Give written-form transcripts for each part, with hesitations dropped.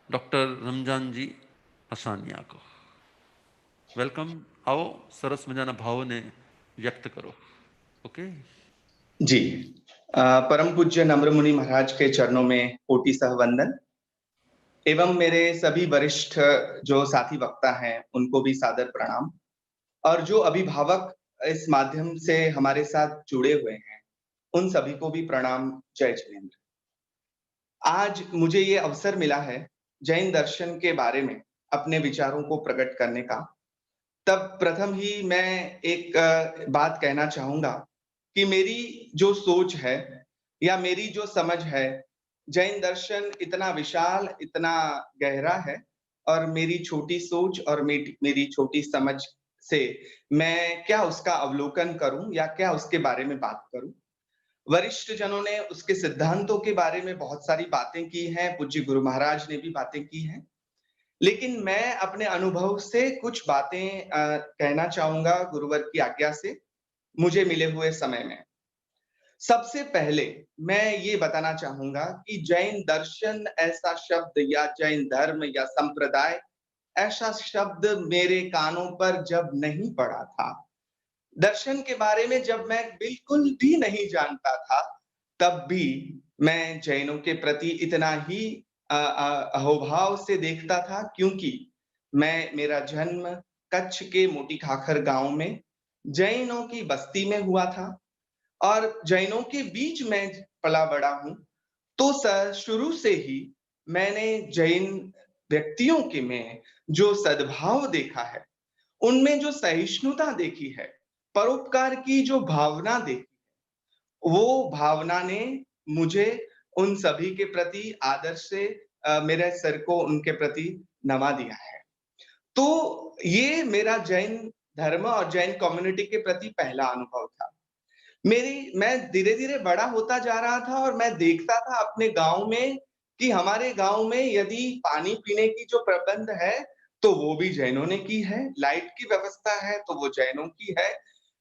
Doctor Ramzan जी हसानिया को welcome. आओ सरस मजाना भावों ने व्यक्त करो। ओके। जी। परम पूज्य नम्र मुनि महाराज के चरणों में कोटि सहवंदन एवं मेरे सभी वरिष्ठ जो साथी वक्ता हैं, उनको भी सादर प्रणाम और जो अभिभावक इस माध्यम से हमारे साथ जुड़े हुए हैं, उन सभी को भी प्रणाम। जय जिनेंद्र। आज मुझे ये अवसर मिला है जैन दर्शन के बारे में अपने विचारों को प्रकट करने का। तब प्रथम ही मैं एक बात कहना चाहूँगा कि मेरी जो सोच है या मेरी जो समझ है, जैन दर्शन इतना विशाल, इतना गहरा है और मेरी छोटी सोच और मेरी छोटी समझ से मैं क्या उसका अवलोकन करूँ या क्या उसके बारे में बात करूँ। वरिष्ठ जनों ने उसके सिद्धांतों के बारे में बहुत सारी बातें की हैं, पूज्य गुरु महाराज ने भी बातें की हैं। लेकिन मैं अपने अनुभव से कुछ बातें कहना चाहूँगा गुरुवर की आज्ञा से, मुझे मिले हुए समय में। सबसे पहले मैं ये बताना चाहूँगा कि जैन दर्शन ऐसा शब्द या जैन धर्म या संप्रदाय ऐसा शब्द मेरे कानों पर जब नहीं पड़ा था, दर्शन के बारे में जब मैं बिल्कुल भी नहीं जानता था, तब भी मैं जैनों के प्रति इतना ही अहोभाव से देखता था क्योंकि मेरा जन्म कच्छ के मोती खाखर गाँव में जैनों की बस्ती में हुआ था और जैनों के बीच में पला-बड़ा हूँ। तो शुरू से ही मैंने जैन व्यक्तियों के में जो सद्भाव देखा है, उनमें जो सहिष्णुता देखी है, परोपकार की जो भावना देखी, वो भावना ने मुझे उन सभी के प्रति आदर से मेरे सिर को उनके प्रति नमा दिया है। तो ये मेरा जैन धर्म और जैन कम्युनिटी के प्रति पहला अनुभव था। मैं धीरे-धीरे बड़ा होता जा रहा था और मैं देखता था अपने गाँव में कि हमारे गाँव में यदि पानी पीने की जो प्रबंध है, तो वो भी जैनों ने की है, लाइट की व्यवस्था है, तो वो जैनों की है।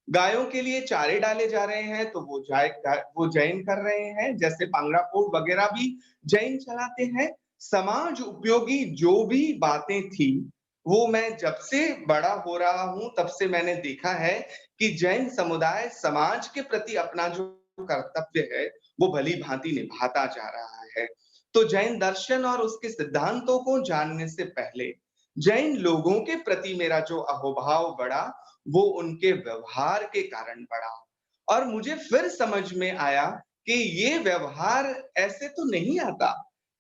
गायों के लिए चारे डाले जा रहे हैं, तो वो जैन कर रहे हैं, जैसे पांगड़ा पोड़ वगैरह भी जैन चलाते हैं। समाज उपयोगी जो भी बातें थी, वो मैं जब से बड़ा हो रहा हूँ, तब से मैंने देखा है कि जैन समुदाय समाज के प्रति अपना जो कर्तव्य है, वो भली-भाँति निभाता जा रहा है। तो जैन दर्शन और उसके सिद्धांतों को जानने से पहले, जैन लोगों के प्रति मेरा जो अहोभाव बढ़ा, वो उनके व्यवहार के कारण बढ़ा और मुझे फिर समझ में आया कि ये व्यवहार ऐसे तो नहीं आता,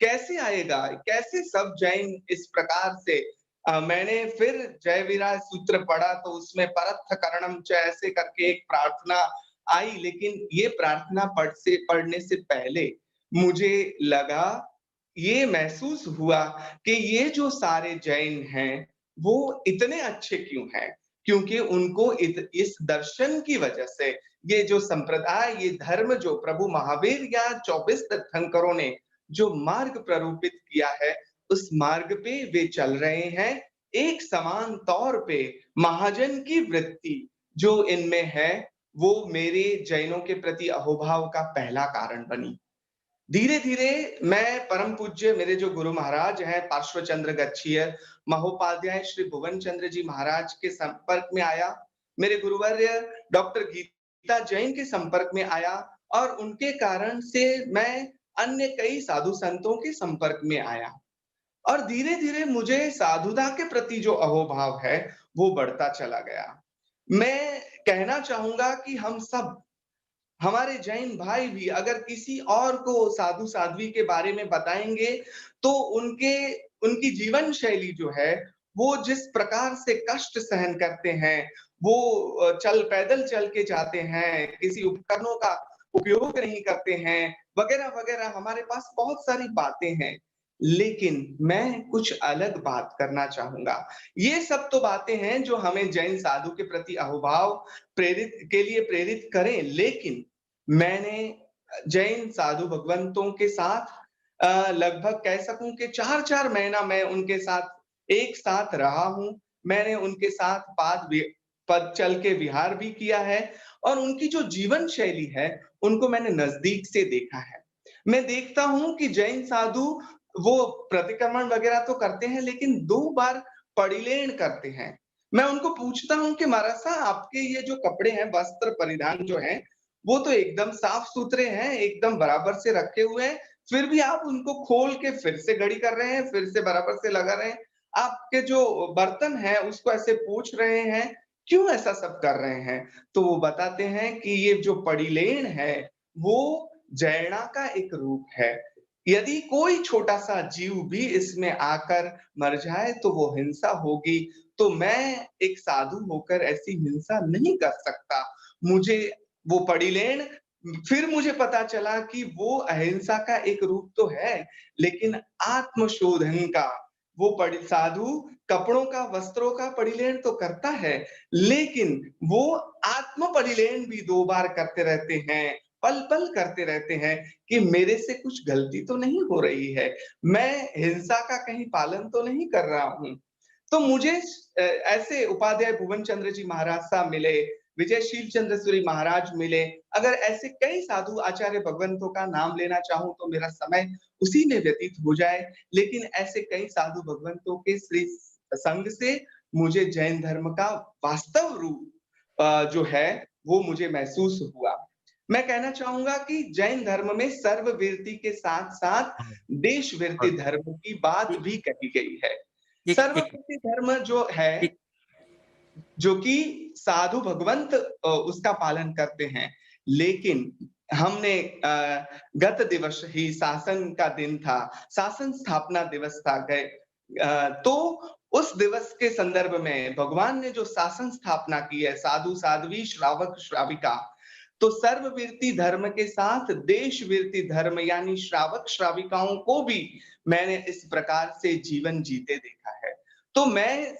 कैसे आएगा? कैसे सब जैन इस प्रकार से मैंने फिर जयवीरा सूत्र पढ़ा तो उसमें परत्थ करणम च ऐसे करके एक प्रार्थना आई, लेकिन ये प्रार्थना पढ़ने से पहले मुझे लगा, ये महसूस हुआ कि ये जो सारे जैन हैं, वो इतने अच्छे क्यों हैं? क्योंकि उनको इस दर्शन की वजह से ये जो संप्रदाय, ये धर्म जो प्रभु महावीर या 24 तीर्थंकरों ने जो मार्ग प्ररूपित किया है, उस मार्ग पे वे चल रहे हैं। एक समान तौर पे महाजन की वृत्ति जो इनमें है, वो मेरे जैनों के प्रति अहोभाव का पहला कारण बनी। धीरे-धीर्रे मैं परम पूज्य मेरे जो गुरु महाराज हैं, पार्श्वचंद्र गच्छीय महोपाध्याय श्री भुवन चंद्र जी महाराज के संपर्क में आया। मेरे गुरुवर्य डॉक्टर गीता जैन के संपर्क में आया और उनके कारण से मैं अन्य कई साधु संतों के संपर्क में आया। और धीरे-धीरे मुझे साधुता के प्रति जो अहोभाव है, वो बढ़ता चला गया। मैं कहना चाहूँगा कि हम सब हमारे जैन भाई भी अगर किसी और को साधु-साध्वी के बारे में बताएँगे, तो उनकी जीवन शैली जो है, वो जिस प्रकार से कष्ट सहन करते हैं, वो पैदल चल के जाते हैं, किसी उपकरणों का उपयोग नहीं करते हैं, वगैरह-वगैरह हमारे पास बहुत सारी बातें हैं। लेकिन मैं कुछ अलग बात करना चाहूँगा। ये सब तो बातें हैं जो हमें जैन साधु के प्रति अहोभाव प्रेरित करें, लेकिन मैंने जैन साधु भगवंतों के साथ लगभग कह सकूँ कि 4-4 महीना मैं उनके साथ एक साथ रहा हूँ। मैंने उनके साथ पद चल के विहार भी किया है और उनकी जो जीवन शैली है, उनको मैंने नज़दीक से देखा है। मैं देखता हूँ कि जैन साधु वो प्रतिक्रमण वगैरह तो करते हैं, लेकिन 2 बार परिलेण करते हैं। मैं उनको पूछता हूँ कि महाराज साहब, आपके ये जो कपड़े हैं, वस्त्र परिधान जो हैं, वो तो एकदम साफ-सुथरे हैं, एकदम बराबर से रखे हुए हैं, फिर भी आप उनको खोल के फिर से घड़ी कर रहे हैं, फिर से बराबर से लगा रहे हैं। आपके जो बर्तन हैं, उसको ऐसे पोंछ रहे हैं, क्यों ऐसा सब कर रहे हैं? तो वो बताते हैं कि ये जो परिलेण है, वो जैना का एक रूप है। यदि कोई छोटा-सा जीव भी इसमें आकर मर जाए तो वो हिंसा होगी, तो मैं एक साधु होकर ऐसी हिंसा नहीं कर सकता। मुझे वो परिलेण फिर मुझे पता चला कि वो अहिंसा का एक रूप तो है, लेकिन आत्मशोधन का वो साधु कपड़ों का, वस्त्रों का परिलेण तो करता है, लेकिन वो आत्म परिलेण भी 2 बार करते रहते हैं, पल-पल करते रहते हैं कि मेरे से कुछ गलती तो नहीं हो रही है, मैं हिंसा का कहीं पालन तो नहीं कर रहा हूँ। तो मुझे ऐसे उपाध्याय भुवन चंद्र जी महाराज साहब मिले, विजयशील चंद्र सूरी महाराज मिले, अगर ऐसे कई साधु आचार्य भगवंतों का नाम लेना चाहूँ तो मेरा समय उसी में व्यतीत हो जाए, लेकिन ऐसे कई साधु भगवंतों के श्री संग से मुझे जैन धर्म का वास्तव रूप जो है वो मुझे महसूस हुआ। मैं कहना चाहूँगा कि जैन धर्म में सर्ववीरति के साथ-साथ हाँ, देशवीरति और धर्म की बात एक भी कही गई है। एक एक सर्ववीरति धर्म जो है, एक जो कि साधु भगवंत उसका पालन करते हैं। लेकिन हमने गत दिवस ही शासन का दिन था, शासन स्थापना दिवस था तो उस दिवस के संदर्भ में भगवान ने जो शासन स्थापना की है, साधु, साध्वी, श्रावक, श्राविका, तो सर्ववीरति धर्म के साथ देशवीरति धर्म यानी श्रावक, श्राविकाओं को भी मैंने इस प्रकार से जीवन जीते देखा है। तो मैं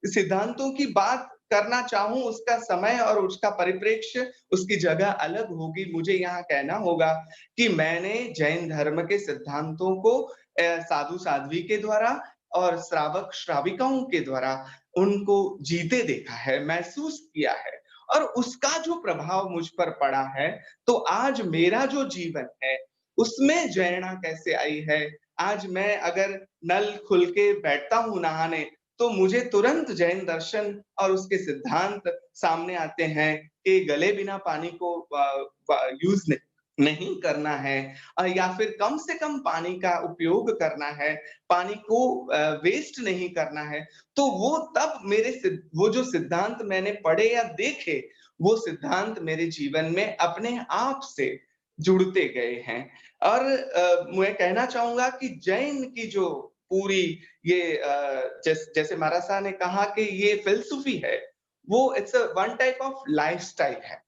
सिद्धांतों की बात करना चाहूँ, उसका समय और उसका परिप्रेक्ष्य, उसकी जगह अलग होगी। मुझे यहाँ कहना होगा कि मैंने जैन धर्म के सिद्धांतों को साधु-साध्वी के द्वारा और श्रावक-श्राविकाओं के द्वारा उनको जीते देखा है, महसूस किया है और उसका जो प्रभाव मुझ पर पड़ा है, तो आज मेरा जो जीवन है, उसमें जैना कैसे आई है। आज मैं अगर नल खुल के बैठता हूँ नहाने, तो मुझे तुरंत जैन दर्शन और उसके सिद्धांत सामने आते हैं कि गले बिना पानी को यूज़ नहीं करना है या फिर कम से कम पानी का उपयोग करना है, पानी को वेस्ट नहीं करना है। तो वो तब वो जो सिद्धांत मैंने पढ़े या देखे, वो सिद्धांत मेरे जीवन में अपने आप से जुड़ते गए हैं। और मैं कहना चाहूँगा कि जैन की जो पूरी ये जैसे महाराज साहब ने कहा कि ये फिलॉसफी है, वो it's a one type of lifestyle है।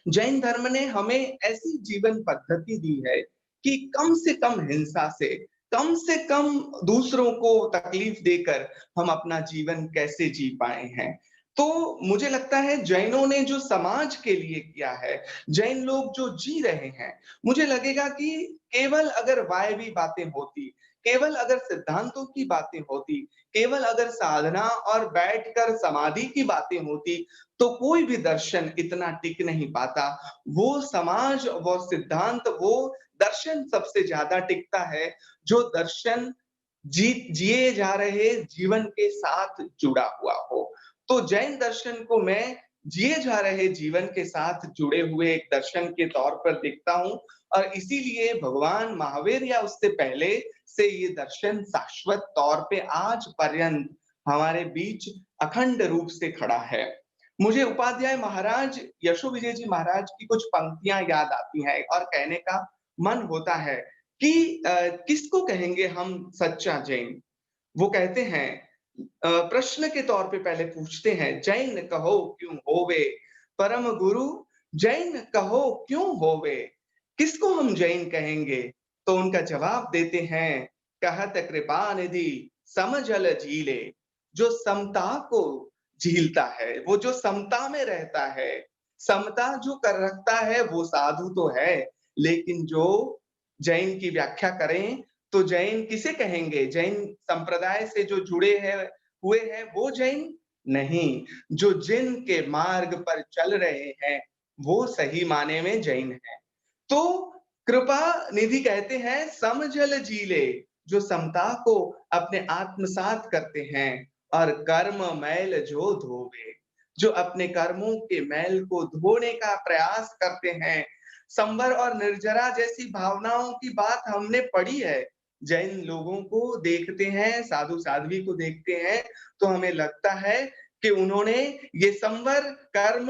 जैन धर्म ने हमें ऐसी जीवन पद्धति दी है कि कम से कम हिंसा से कम दूसरों को तकलीफ देकर हम अपना जीवन कैसे जी पाए हैं। तो मुझे लगता है जैनों ने जो समाज के लिए किया है, जैन लोग जो जी रहे हैं, मुझे लगेगा कि केवल अगर वायवी बातें होती, केवल अगर सिद्धांतों की बातें होती, केवल अगर साधना और बैठकर समाधि की बातें होती, तो कोई भी दर्शन इतना टिक नहीं पाता। वो समाज, वो सिद्धांत, वो दर्शन सबसे ज़्यादा टिकता है, जो दर्शन जिए जा रहे जीवन के साथ जुड़ा हुआ हो। तो जैन दर्शन को मैं जिए जा रहे जीवन के साथ जुड़े हुए एक दर्शन के तौर पर देखता हूँ और इसीलिए भगवान महावीर या उससे पहले से ये दर्शन शाश्वत तौर पे आज पर्यंत हमारे बीच अखंड रूप से खड़ा है। मुझे उपाध्याय महाराज यशो विजय जी महाराज की कुछ पंक्तियाँ याद आती हैं और कहने का मन होता है कि किसको कहेंगे हम सच्चा जैन? वो कहते हैं प्रश्न के तौर पे पहले पूछते हैं, "जैन कहो क्यों होवे? परम गुरु जैन कहो क्यों होवे? किसको हम जैन कहेंगे?" तो उनका जवाब देते हैं, "कहत कृपा निधि समझल झीले।" जो समता को झीलता है, वो जो समता में रहता है, समता जो कर रखता है वो साधु तो है, लेकिन जो जैन की व्याख्या करें तो जैन किसे कहेंगे? जैन संप्रदाय से जो जुड़े हैं हुए हैं वो जैन? नहीं, जो जिन के मार्ग पर चल रहे हैं, वो सही माने में जैन हैं। तो कृपा निधि कहते हैं समझल जीले, जो समता को अपने आत्मसात करते हैं, और कर्म मैल जो धोवे, जो अपने कर्मों के मैल को धोने का प्रयास करते हैं। संवर और निर्जरा जैसी भावनाओं की बात हमने पढ़ी है। जैन लोगों को देखते हैं, साधु साध्वी को देखते हैं, तो हमें लगता है कि उन्होंने ये संवर कर्म,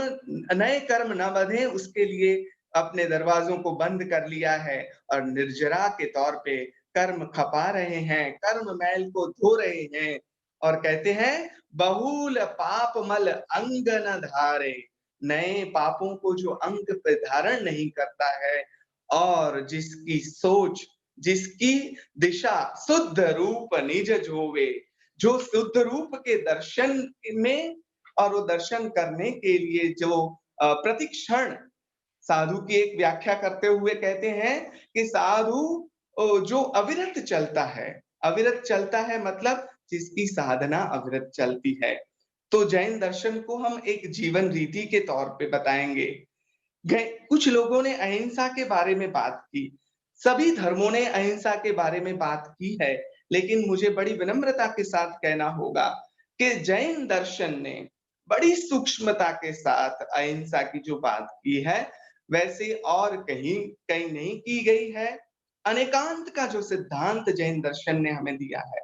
नए कर्म न बंधे उसके लिए अपने दरवाजों को बंद कर लिया है, और निर्जरा के तौर पे कर्म खपा रहे हैं, कर्म मैल को धो रहे हैं, और कहते हैं बहुल पाप मल अंग न धारे, नए पापों को जो अंग पे धारण नहीं करता है, और जिसकी सोच, जिसकी दिशा शुद्ध रूप निज जोवे, जो शुद्ध रूप के दर्शन में और वो दर्शन करने के लिए जो प्रतिक्षण, साधु की एक व्याख्या करते हुए कहते हैं कि साधु जो अविरत चलता है, अविरत चलता है मतलब जिसकी साधना अविरत चलती है। तो जैन दर्शन को हम एक जीवन रीति के तौर पे बताएंगे। कुछ लोगों ने अहिंसा के बारे में बात की, सभी धर्मों ने अहिंसा के बारे में बात की है, लेकिन मुझे बड़ी विनम्रता के साथ कहना होगा कि जैन दर्शन ने बड़ी सूक्ष्मता के साथ अहिंसा की जो बात की है, वैसे और कहीं कहीं नहीं की गई है। अनेकांत का जो सिद्धांत जैन दर्शन ने हमें दिया है,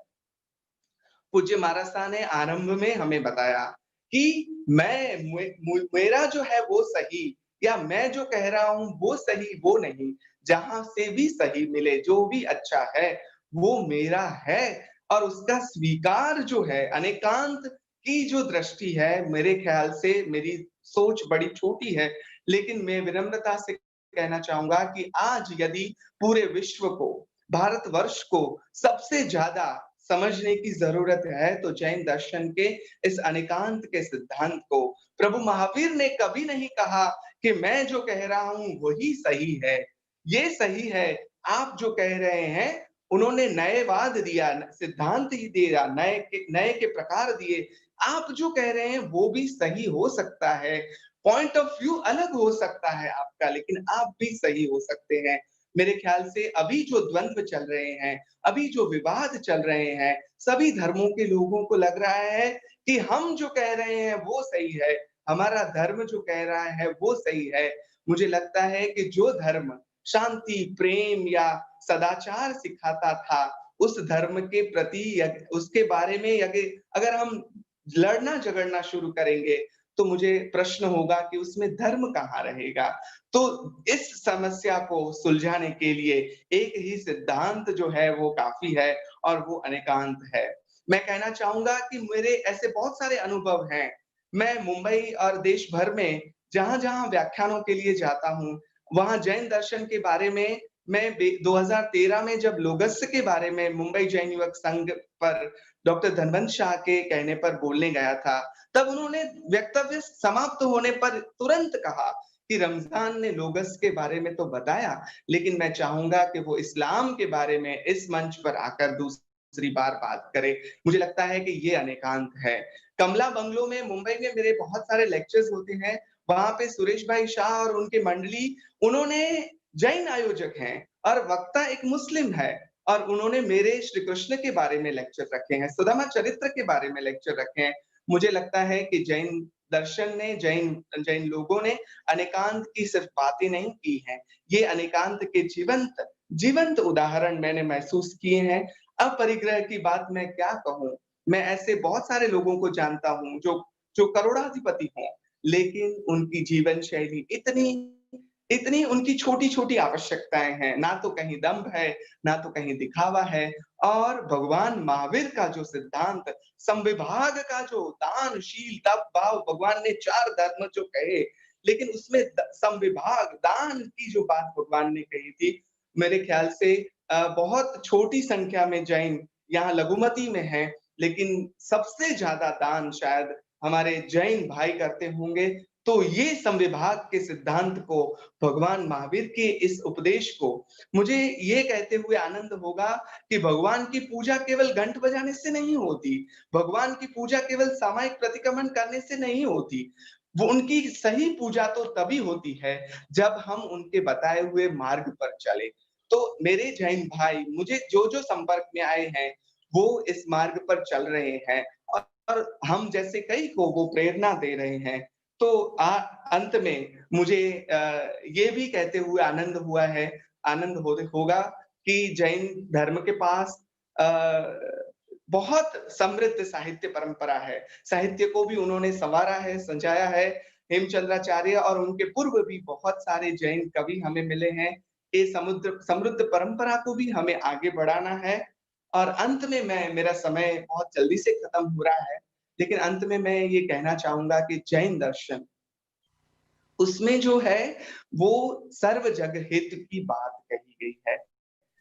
पूज्य महाराज साहब ने आरंभ में हमें बताया कि मेरा जो है वो सही, या मैं जो कह रहा हूं वो सही वो नहीं, जहां से भी सही मिले, जो भी अच्छा है वो मेरा है, और उसका स्वीकार जो है, अनेकांत की जो दृष्टि है, मेरे ख्याल से मेरी सोच बड़ी छोटी है, लेकिन मैं विनम्रता से कहना चाहूंगा कि आज यदि पूरे विश्व को, भारतवर्ष को सबसे ज्यादा समझने की जरूरत है, तो जैन दर्शन के इस अनेकांत के सिद्धांत को, प्रभु महावीर ने कभी नहीं कहा कि मैं जो कह रहा हूं वही सही है, ये सही है, आप जो कह रहे हैं, उन्होंने नएवाद दिया, सिद्धांत ही दिया, नए के प्रकार दिए, आप जो कह रहे हैं वो भी सही हो सकता है, पॉइंट ऑफ व्यू अलग हो सकता है आपका, लेकिन आप भी सही हो सकते हैं। मेरे ख्याल से अभी जो द्वंद्व चल रहे हैं, अभी जो विवाद चल रहे हैं, सभी धर्मों के लोगों को लग रहा है कि हम जो कह रहे हैं वो सही है, हमारा धर्म जो कह रहा है वो सही है। मुझे लगता है कि जो धर्म शांति, प्रेम या सदाचार सिखाता था, उस धर्म के प्रति उसके बारे में अगर हम लड़ना झगड़ना शुरू करेंगे, तो मुझे प्रश्न होगा कि उसमें धर्म कहाँ रहेगा। तो इस समस्या को सुलझाने के लिए एक ही सिद्धांत जो है वो काफी है, और वो अनेकांत है। मैं कहना चाहूंगा कि मेरे ऐसे बहुत सारे अनुभव हैं। मैं मुंबई और देश भर में जहां-जहां व्याख्यानों के लिए जाता हूं, वहां जैन दर्शन के बारे में मैं 2013 में जब लोगस्य के बारे में मुंबई जैन युवक संघ पर डॉक्टर धनवंत शाह के कहने पर बोलने गया था, तब उन्होंने वक्तव्य समाप्त होने पर तुरंत कहा कि रमजान ने लोगस के बारे में तो बताया, लेकिन मैं चाहूंगा कि वो इस्लाम के बारे में इस मंच पर आकर दूसरी बार बात करे। मुझे लगता है कि ये अनेकांत है। कमला बंगलो में मुंबई में मेरे बहुत सारे लेक्चर्स होते हैं। वहां पे सुरेश भाई शाह और उनके मंडली, उन्होंने जैन आयोजक हैं और वक्ता एक मुस्लिम है, और उन्होंने मेरे श्री कृष्ण के बारे में लेक्चर रखे हैं, सुदामा चरित्र के बारे में लेक्चर रखे हैं। मुझे लगता है कि जैन दर्शन ने, जैन जैन लोगों ने अनेकांत की सिर्फ बातें नहीं की हैं, ये अनेकांत के जीवंत जीवंत उदाहरण मैंने महसूस किए हैं। अपरिग्रह की बात मैं क्या कहूँ? मैं ऐसे बहुत सारे लोगों को जानता हूँ जो जो करोड़ाधिपति हों, लेकिन उनकी जीवन शैली इतनी इतनी उनकी छोटी-छोटी आवश्यकताएँ हैं, ना तो कहीं दंभ है, ना तो कहीं दिखावा है। और भगवान महावीर का जो सिद्धांत, संविभाग का जो दानशील तप भाव, भगवान ने 4 धर्म जो कहे, लेकिन उसमें संविभाग दान की जो बात भगवान ने कही थी, मेरे ख्याल से बहुत छोटी संख्या में जैन यहाँ लघुमती में है, लेकिन सबसे ज्यादा दान शायद हमारे जैन भाई करते होंगे। तो ये संविभाग के सिद्धांत को, भगवान महावीर के इस उपदेश को, मुझे ये कहते हुए आनंद होगा कि भगवान की पूजा केवल घंट बजाने से नहीं होती, भगवान की पूजा केवल सामायिक प्रतिक्रमण करने से नहीं होती। वो उनकी सही पूजा तो तभी होती है जब हम उनके बताए हुए मार्ग पर चले। तो मेरे जैन भाई मुझे जो-जो संपर्क में आए हैं, वो इस मार्ग पर चल रहे हैं और हम जैसे कई को वो प्रेरणा दे रहे हैं। तो अंत में मुझे ये भी कहते हुए आनंद होगा कि जैन धर्म के पास बहुत समृद्ध साहित्य परंपरा है। साहित्य को भी उन्होंने सँवारा है, सजाया है। हेमचंद्राचार्य और उनके पूर्व भी बहुत सारे जैन कवि हमें मिले हैं। ये समृद्ध परंपरा को भी हमें आगे बढ़ाना है और अंत में मेरा समय बहुत जल्दी से खत्म हो रहा है, लेकिन अंत में मैं ये कहना चाहूँगा कि जैन दर्शन उसमें जो है वो सर्व जग हित की बात कही गई है।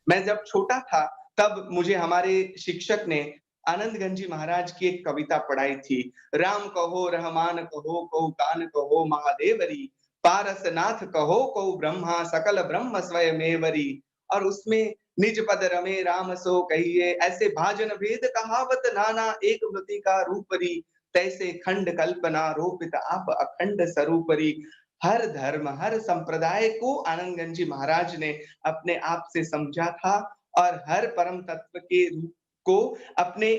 मैं जब छोटा था तब मुझे हमारे शिक्षक ने आनंदगंज जी महाराज की एक कविता पढ़ाई थी। राम कहो रहमान कहो कहो कान कहो महादेवरी, पारसनाथ कहो कहो ब्रह्मा सकल ब्रह्म स्वयमेवरी। और उसमें निज पद रमे राम सो कहिए, ऐसे भाजन भेद कहावत नाना एक मृति का रूपरी, तैसे खंड कल्पना रोपित आप अखंड स्वरूपरी। हर धर्म हर संप्रदाय को आनंदगंज जी महाराज ने अपने आप से समझा था और हर परम तत्व के रूप को अपने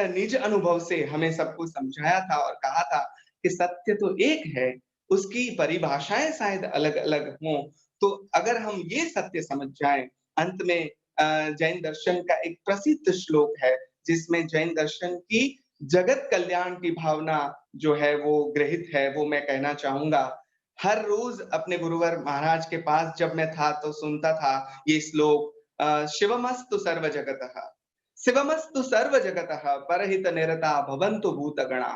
निज अनुभव से हमें सबको समझाया था और कहा था कि सत्य तो एक है, उसकी परिभाषाएं शायद अलग-अलग हों। तो अगर हम ये सत्य समझ जाएं, अंत में जैन दर्शन का एक प्रसिद्ध श्लोक है, जिसमें जैन दर्शन की जगत कल्याण की भावना जो है वो गृहीत है, वो मैं कहना चाहूँगा। हर रोज अपने गुरुवर महाराज के पास जब मैं था तो सुनता था ये श्लोक शिवमस्तु सर्व जगतः, शिवमस्तु सर्व जगतः परहित निरता भवन्तु भूतगणा,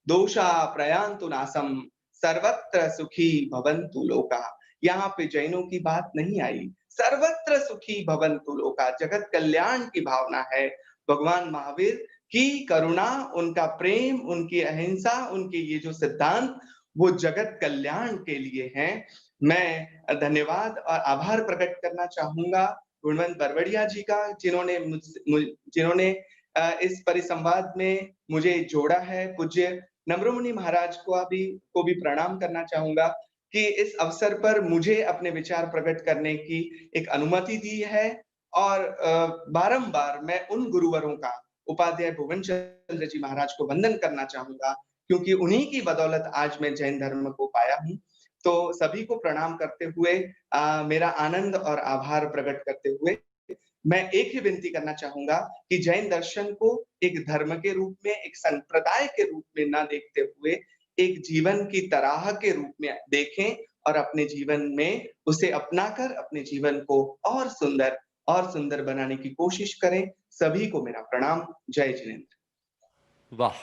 दोषा प्रयान्तु नासम, सर्वत्र सुखी भवन्तु लोका। यहाँ पे जैनों की बात नहीं आई, सर्वत्र सुखी भवन्तु लोका, जगत कल्याण की भावना है। भगवान महावीर की करुणा, उनका प्रेम, उनकी अहिंसा, उनके ये जो सिद्धांत वो जगत कल्याण के लिए हैं। मैं धन्यवाद और आभार प्रकट करना चाहूँगा गुणवंत बरवड़िया जी का, जिन्होंने इस परिसंवाद में मुझे जोड़ा है। पूज्य नम्रमुनि महाराज को भी प्रणाम करना चाहूँगा कि इस अवसर पर मुझे अपने विचार प्रकट करने की एक अनुमति दी है और बारंबार मैं उन गुरुवरों का, उपाध्याय भुवन चंद्र जी महाराज को वंदन करना चाहूँगा, क्योंकि उन्हीं की बदौलत आज मैं जैन धर्म को पाया हूँ। तो सभी को प्रणाम करते हुए मेरा आनंद और आभार प्रकट करते हुए मैं एक ही विनती करना चाहूँगा कि जैन दर्शन को एक धर्म के रूप में, एक संप्रदाय के रूप में ना देखते हुए एक जीवन की तराह के रूप में देखें और अपने जीवन में उसे अपनाकर अपने जीवन को और सुंदर बनाने की कोशिश करें। सभी को मेरा प्रणाम। जय जिनेन्द्र। वाह!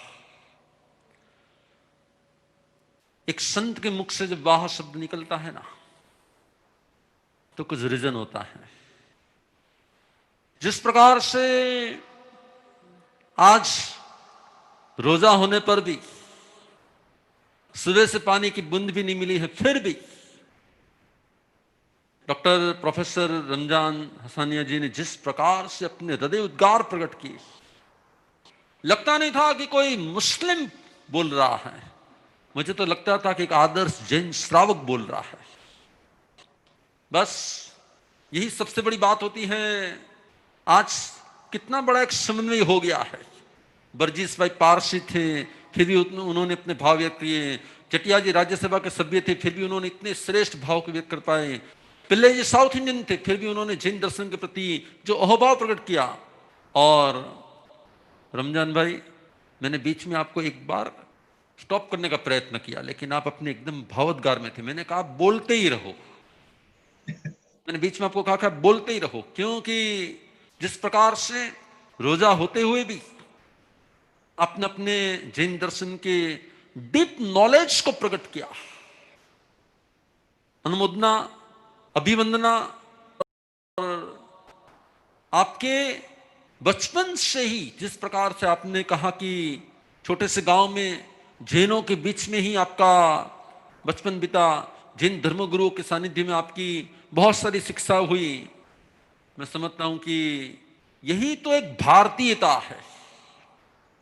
एक संत के मुख से जब वाह शब्द निकलता है ना, तो कुछ रीजन होता है। जिस प्रकार से आज रोजा होने पर भी सुबह से पानी की बूंद भी नहीं मिली है, फिर भी डॉक्टर प्रोफेसर रमजान हसानिया जी ने जिस प्रकार से अपने हृदय उद्गार प्रकट किए, लगता नहीं था कि कोई मुस्लिम बोल रहा है, मुझे तो लगता था कि एक आदर्श जैन श्रावक बोल रहा है। बस यही सबसे बड़ी बात होती है। आज कितना बड़ा एक समन्वय हो गया है। बरजीस भाई पारसी थे, फिर भी उन्होंने अपने भाव व्यक्त किए। चटिया जी राज्यसभा के सभ्य थे, फिर भी उन्होंने इतने श्रेष्ठ भाव को व्यक्त कर पाए। पिल्ले जी साउथ इंडियन थे, फिर भी उन्होंने जैन दर्शन के प्रति जो अहोभाव प्रकट किया। और रमजान भाई, मैंने बीच में आपको एक बार स्टॉप करने का प्रयत्न किया, लेकिन आप अपने एकदम भावोद्गार में थे। मैंने कहा बोलते ही रहो। मैंने बीच में आपको कहा कि बोलते ही रहो, क्योंकि जिस प्रकार से रोजा होते हुए भी आपने अपने जैन दर्शन के डीप नॉलेज को प्रकट किया, अनुमोदना, अभिवंदना। और आपके बचपन से ही जिस प्रकार से आपने कहा कि छोटे से गांव में जैनों के बीच में ही आपका बचपन बीता, जैन धर्मगुरुओं के सानिध्य में आपकी बहुत सारी शिक्षा हुई, मैं समझता हूं कि यही तो एक भारतीयता है।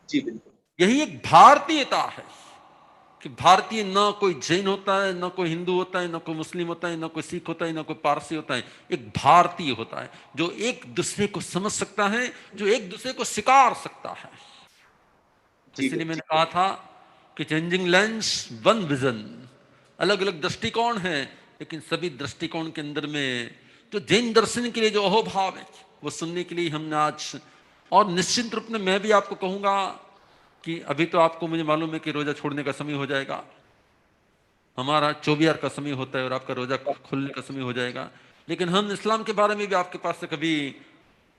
जी बिल्कुल। यही एक भारतीयता है कि भारतीय ना कोई जैन होता है, ना कोई हिंदू होता है, ना कोई मुस्लिम होता है, ना कोई सिख होता है, ना कोई पारसी होता है। एक भारतीय होता है जो एक दूसरे को समझ सकता है, जो एक दूसरे को स्वीकार सकता है। इसलिए मैंने कहा था कि चेंजिंग लेंस वन विजन, अलग अलग दृष्टिकोण है, लेकिन सभी दृष्टिकोण के अंदर में जो जैन दर्शन के लिए जो अहोभाव है वो सुनने के लिए हमने आज, और निश्चित रूप में मैं भी आपको कहूंगा कि अभी तो आपको मुझे मालूम है कि रोजा छोड़ने का समय हो जाएगा, हमारा चौबियार का समय होता है और आपका रोजा खुलने का समय हो जाएगा, लेकिन हम इस्लाम के बारे में भी आपके पास से कभी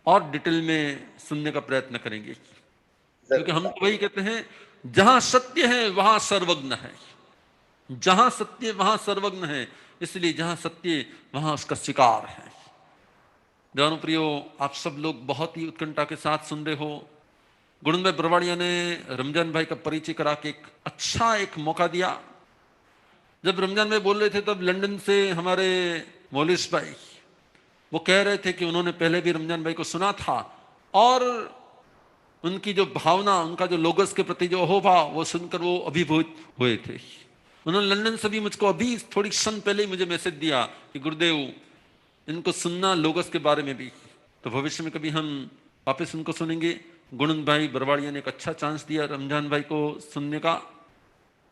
और डिटेल में सुनने का प्रयत्न करेंगे, क्योंकि हम तो वही कहते हैं जहां सत्य है वहां सर्वज्ञ है, जहां सत्य वहां सर्वज्ञ है, इसलिए जहां सत्य वहां उसका शिकार है। देवानु प्रियो, आप सब लोग बहुत ही उत्कंठा के साथ सुन रहे हो। गुणन भाई बरवाड़िया ने रमजान भाई का परिचय करा के एक अच्छा एक मौका दिया। जब रमजान भाई बोल रहे थे तब लंदन से हमारे मौलिस भाई वो कह रहे थे कि उन्होंने पहले भी रमजान भाई को सुना था और उनकी जो भावना, उनका जो लोगस के प्रति जो अहोभाव, वो सुनकर वो अभिभूत हुए थे। उन्होंने लंदन से भी मुझको अभी थोड़ी क्षण पहले ही मुझे मैसेज दिया कि गुरुदेव इनको सुनना लोगस के बारे में भी, तो भविष्य में कभी हम वापस उनको सुनेंगे। गुणन भाई बरवाड़िया ने एक अच्छा चांस दिया रमजान भाई को सुनने का।